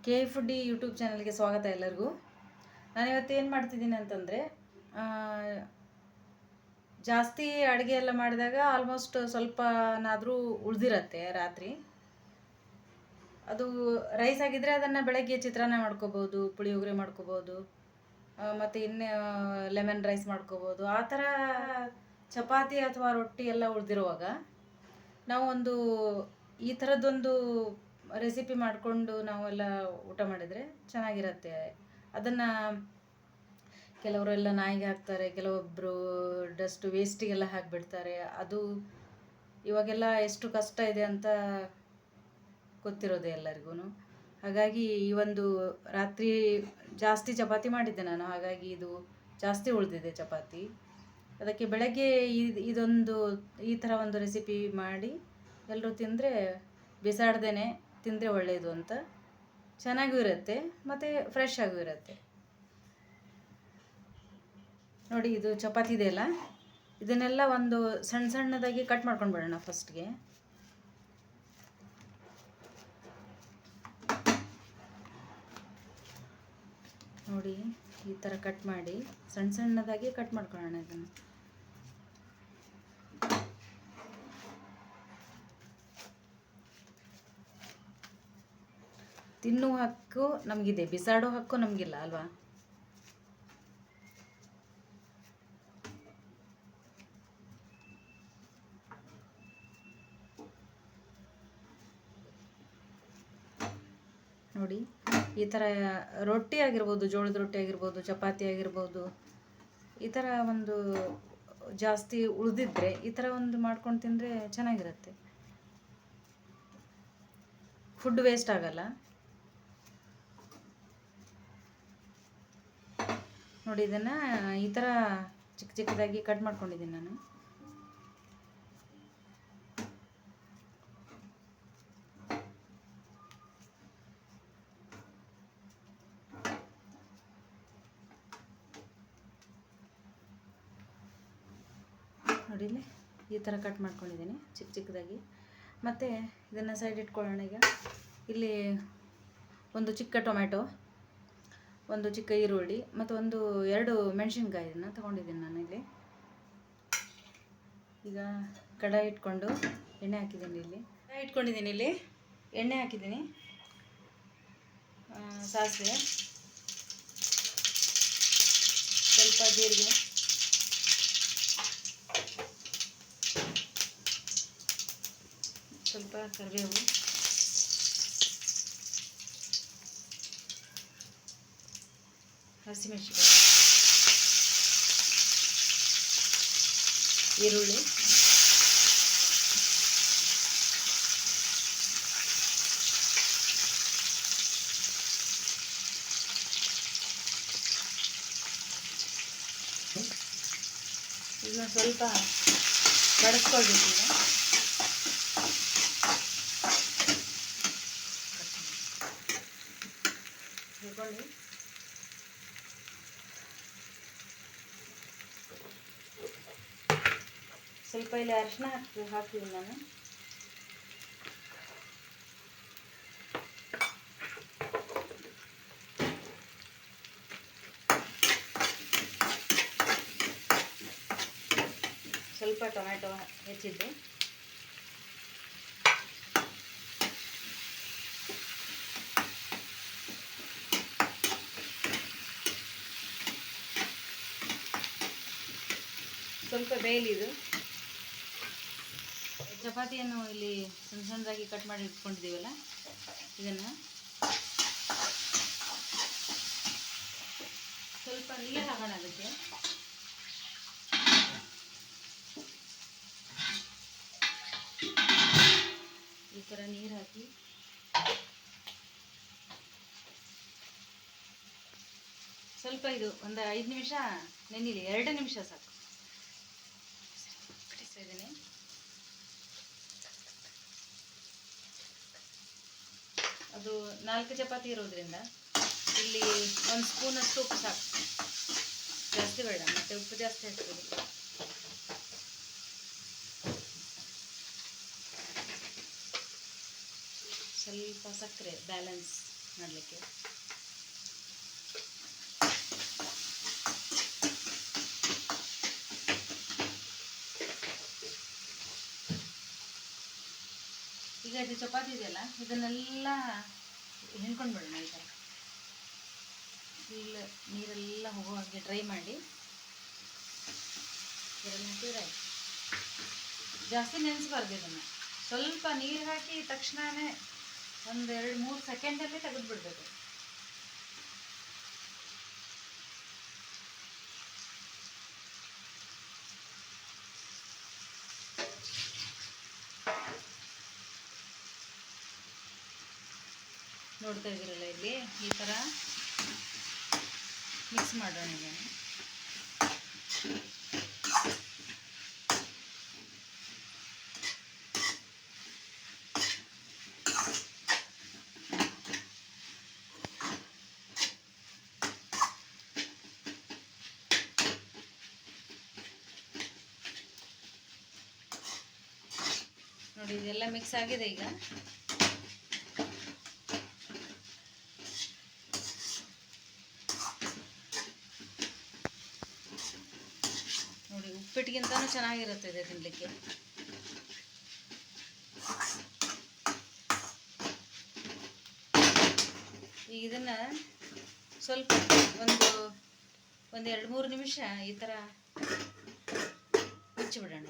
K foodie YouTube ಚಾನಲ್ಗೆ ಸ್ವಾಗತ ಎಲ್ಲರಿಗೂ. ನಾನಿವತ್ತು ಏನು ಮಾಡ್ತಿದ್ದೀನಿ ಅಂತಂದರೆ, ಜಾಸ್ತಿ ಅಡುಗೆ ಎಲ್ಲ ಮಾಡಿದಾಗ ಆಲ್ಮೋಸ್ಟ್ ಸ್ವಲ್ಪನಾದರೂ ಉಳಿದಿರತ್ತೆ ರಾತ್ರಿ. ಅದು ರೈಸ್ ಆಗಿದ್ದರೆ ಅದನ್ನು ಬೆಳಗ್ಗೆ ಚಿತ್ರಾನ್ನ ಮಾಡ್ಕೋಬೋದು, ಪುಳಿಯೋಗರೆ ಮಾಡ್ಕೋಬೋದು, ಮತ್ತು ಇನ್ನು ಲೆಮನ್ ರೈಸ್ ಮಾಡ್ಕೋಬೋದು. ಆ ಥರ ಚಪಾತಿ ಅಥವಾ ರೊಟ್ಟಿ ಎಲ್ಲ ಉಳಿದಿರುವಾಗ ನಾವು ಈ ಥರದ್ದೊಂದು ರೆಸಿಪಿ ಮಾಡಿಕೊಂಡು ನಾವೆಲ್ಲ ಊಟ ಮಾಡಿದರೆ ಚೆನ್ನಾಗಿರತ್ತೆ. ಅದನ್ನು ಕೆಲವರೆಲ್ಲ ನಾಯಿಗೆ ಹಾಕ್ತಾರೆ, ಕೆಲವೊಬ್ಬರು ಡಸ್ಟ್ ವೇಸ್ಟಿಗೆಲ್ಲ ಹಾಕಿಬಿಡ್ತಾರೆ. ಅದು ಇವಾಗೆಲ್ಲ ಎಷ್ಟು ಕಷ್ಟ ಇದೆ ಅಂತ ಗೊತ್ತಿರೋದೆ ಎಲ್ಲರಿಗೂ. ಹಾಗಾಗಿ ಈ ಒಂದು ರಾತ್ರಿ ಜಾಸ್ತಿ ಚಪಾತಿ ಮಾಡಿದ್ದೆ ನಾನು, ಹಾಗಾಗಿ ಇದು ಜಾಸ್ತಿ ಉಳಿದಿದೆ ಚಪಾತಿ. ಅದಕ್ಕೆ ಬೆಳಗ್ಗೆ ಈ ಥರ ಒಂದು ರೆಸಿಪಿ ಮಾಡಿ ಎಲ್ಲರೂ ತಿಂದರೆ, ಬಿಸಾಡ್ದೇ ತಿಂದರೆ ಒಳ್ಳೆಯದು ಅಂತ. ಚೆನ್ನಾಗೂ ಇರುತ್ತೆ ಮತ್ತು ಫ್ರೆಶ್ ಆಗೂ ಇರುತ್ತೆ. ನೋಡಿ, ಇದು ಚಪಾತಿ ಇದೆಯಲ್ಲ, ಇದನ್ನೆಲ್ಲ ಒಂದು ಸಣ್ಣ ಸಣ್ಣದಾಗಿ ಕಟ್ ಮಾಡ್ಕೊಂಡು ಬಿಡೋಣ ಫಸ್ಟ್ಗೆ. ನೋಡಿ, ಈ ಥರ ಕಟ್ ಮಾಡಿ ಸಣ್ಣ ಸಣ್ಣದಾಗಿ ಕಟ್ ಮಾಡ್ಕೊಳ್ಳೋಣ ಇದನ್ನು. ತಿನ್ನುವ ಹಕ್ಕು ನಮಗಿದೆ, ಬಿಸಾಡೋ ಹಕ್ಕು ನಮಗಿಲ್ಲ ಅಲ್ವಾ? ನೋಡಿ, ಈ ಥರ ರೊಟ್ಟಿ ಆಗಿರ್ಬೋದು, ಜೋಳದ ರೊಟ್ಟಿ ಆಗಿರ್ಬೋದು, ಚಪಾತಿ ಆಗಿರ್ಬೋದು, ಈ ಥರ ಒಂದು ಜಾಸ್ತಿ ಉಳಿದಿದ್ರೆ ಈ ಥರ ಒಂದು ಮಾಡ್ಕೊಂಡು ತಿಂದರೆ ಚೆನ್ನಾಗಿರುತ್ತೆ. ಫುಡ್ ವೇಸ್ಟ್ ಆಗಲ್ಲ. ನೋಡಿ, ಇದನ್ನು ಈ ಥರ ಚಿಕ್ಕ ಚಿಕ್ಕದಾಗಿ ಕಟ್ ಮಾಡ್ಕೊಂಡಿದ್ದೀನಿ ನಾನು. ನೋಡಿ, ಇಲ್ಲಿ ಈ ಥರ ಕಟ್ ಮಾಡ್ಕೊಂಡಿದ್ದೀನಿ ಚಿಕ್ಕ ಚಿಕ್ಕದಾಗಿ. ಮತ್ತು ಇದನ್ನು ಸೈಡ್ ಇಟ್ಕೊಳ್ಳೋಣ. ಈಗ ಇಲ್ಲಿ ಒಂದು ಚಿಕ್ಕ ಟೊಮ್ಯಾಟೊ, ಒಂದು ಚಿಕ್ಕ ಈರುಳ್ಳಿ ಮತ್ತು 2 ಮೆಣಸಿನ್ಕಾಯಿಯನ್ನು ತೊಗೊಂಡಿದ್ದೀನಿ ನಾನು ಇಲ್ಲಿ. ಈಗ ಕಡಾಯಿ ಇಟ್ಕೊಂಡು ಎಣ್ಣೆ ಹಾಕಿದ್ದೀನಿ. ಇಲ್ಲಿ ಎಣ್ಣೆ ಹಾಕಿದ್ದೀನಿ. ಸಾಸಿವೆ, ಸ್ವಲ್ಪ ಜೀರಿಗೆ, ಸ್ವಲ್ಪ ಕರಿಬೇವು, ಹಸಿಮೆಣಸಿನಕಾಯಿ, ಈರುಳ್ಳಿ, ಇದನ್ನ ಸ್ವಲ್ಪ ಬಡಿಸ್ಕೊಳ್ಬೇಕು. ತಗೊಳ್ಳಿ. ಸ್ವಲ್ಪ ಇಲ್ಲಿ ಅರಿಶಿನ ಹಾಕ್ತೀನಿ ನಾನು. ಸ್ವಲ್ಪ ಟೊಮ್ಯಾಟೊ ಹೆಚ್ಚಿದ್ದು, ಸ್ವಲ್ಪ ಬೇಯಲಿದು. ಚಪಾತಿಯನ್ನು ಇಲ್ಲಿ ಸಣ್ಣ ಸಣ್ಣದಾಗಿ ಕಟ್ ಮಾಡಿ ಇಟ್ಕೊಂಡಿದ್ದೀವಲ್ಲ, ಇದನ್ನು ಸ್ವಲ್ಪ ನೀರು ಹಾಕೋಣ. ಅದಕ್ಕೆ ಈ ಥರ ನೀರು ಹಾಕಿ ಸ್ವಲ್ಪ ಇದು ಒಂದು 5 ನಿಮಿಷ ನೆನಿಲಿ. 2 ನಿಮಿಷ ಸಾಕು. ಇದ್ದೀನಿ. ಅದು 4 ಚಪಾತಿ ಇರೋದ್ರಿಂದ ಇಲ್ಲಿ 1 ಸ್ಪೂನಷ್ಟು ಉಪ್ಪು ಸಾಕು, ಜಾಸ್ತಿ ಬೇಡ, ಮತ್ತು ಉಪ್ಪು ಜಾಸ್ತಿ ಹಾಕ್ತೀವಿ. ಸ್ವಲ್ಪ ಸಕ್ಕರೆ ಬ್ಯಾಲೆನ್ಸ್. ಮಾಡಲಿಕ್ಕೆ. ಈಗ ಇದು ಚಪಾತಿ ಇದೆಯಲ್ಲ, ಇದನ್ನೆಲ್ಲ ಹಿಂಡ್ಕೊಂಡು ಬಿಡೋಣ. ಈ ಥರ ಫುಲ್ ನೀರೆಲ್ಲ ಹೋಗೋ ಹಾಗೆ ಡ್ರೈ ಮಾಡಿ ಇದನ್ನು ಹಾಕಿದ್ರೆ ಜಾಸ್ತಿ ನೆನೆಸ್ಬಾರ್ದು. ಇದನ್ನು ಸ್ವಲ್ಪ ನೀರು ಹಾಕಿ ತಕ್ಷಣವೇ ಒಂದು 2-3 ಸೆಕೆಂಡಲ್ಲಿ ತೆಗೆದುಬಿಡ್ಬೇಕು. ನೋಡ್ತಾ ಇದ್ದೀರಲ್ಲ, ಇಲ್ಲಿ ಈ ಥರ ಮಿಕ್ಸ್ ಮಾಡೋಣ. ಈಗ ನೋಡಿ, ಇದೆಲ್ಲ ಮಿಕ್ಸ್ ಆಗಿದೆ. ಈಗ ನೋಡಿ, ಉಪ್ಪಿಟ್ಟಿಗಿಂತನೂ ಚೆನ್ನಾಗಿರುತ್ತೆ ಇದೆ ತಿನ್ನಲಿಕ್ಕೆ. ಈಗ ಇದನ್ನು ಸ್ವಲ್ಪ ಒಂದು 2-3 ನಿಮಿಷ ಈ ಥರ ಮುಚ್ಚಿಬಿಡೋಣ.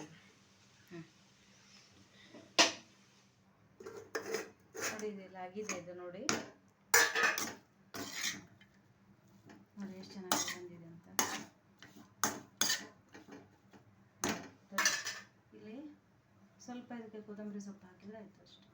ನೋಡಿ, ಇದೆಲ್ಲ ಆಗಿದೆ. ಇದು ನೋಡಿ ಎಷ್ಟು ಚೆನ್ನಾಗಿ ಬಂದಿದೆ ಅಂತ. ಇಲ್ಲಿ ಸ್ವಲ್ಪ ಇದಕ್ಕೆ ಕೊತ್ತಂಬರಿ ಸೊಪ್ಪು ಹಾಕಿದರೆ ಆಯಿತು ಅಷ್ಟೆ.